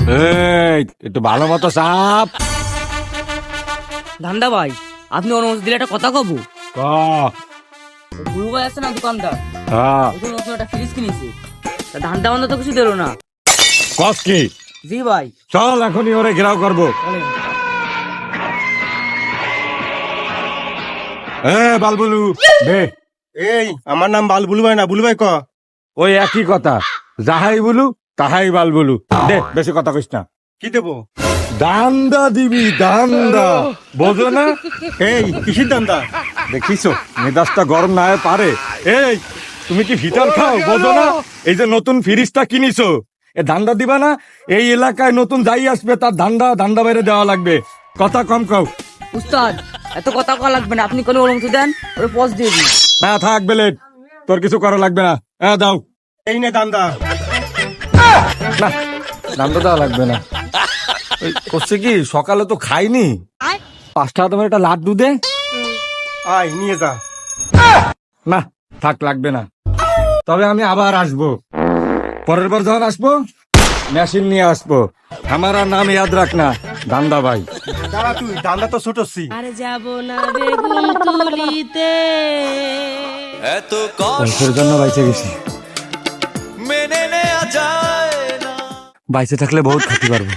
এই একটু ভালো মতো চাপ। ধান্দা ভাই, আপনি অনুমতি দিলে একটা কথা কব। ক। গুরু ভাই আছে না দোকানদার, হ্যাঁ। ওদের নতুন একটা ফ্রিজ কিনেছি। তা ধান্দা বান্ধা তো কিছু দিল না। কস কি? জি ভাই। চল এখনই ওরে ঘেরাও করবো। বলেন। বালবুলু বে। এই আমার নাম বালবুলু ভাই না, বুলু ভাই ক। ওই একই কথা, যাহাই বলু তাহাই বালবুলু। দে বেশি কথা কইস না। কি দেবো? দান্দা দিবি দান্দা, বোঝো না? এই কিসির দান্দা? দেখিছো মেজাজটা গরম না হয় পারে। এই তুমি কি ভিতর খাও, বোঝো না? এই যে নতুন ফ্রিজটা কিনিছো, এ ধান্দা দিবা না? এই এলাকায় নতুন যাই আসবে তার ধান্দা বাইরে দেওয়া লাগবে। কথা কম কও। উস্তাদ, এত কথা কওয়া লাগবে না, আপনি কোনো অনুমতি দেন, ওরে পজ দিয়ে দিন। না থাক বেলেট, তোর কিছু করা লাগবে না। হ্যাঁ দাও। এই নে দান্দা। না ধান্দা দেওয়া লাগবে না। ওই করছে কি, সকালে তো খাইনি, 5 টাকা তোমার একটা লাড্ডু দে। আয় নিয়ে যা। না থাক লাগবে না, তবে আমি আবার আসবো। পরের বার যখন আসবো মেশিন নিয়ে আসবো। আমার আর নাম ইয়াদ রাখ না, দান্দা ভাই। দাঁড়া তুই, দান্দা তো ছুটছি। আর যাব না বেগুন তুলিতে। এত কষ্ট বংশের জন্য বাইচে গেছি, মেনে নেওয়া যায় না। বাইচে থাকলে বহুত খাতি পারবো।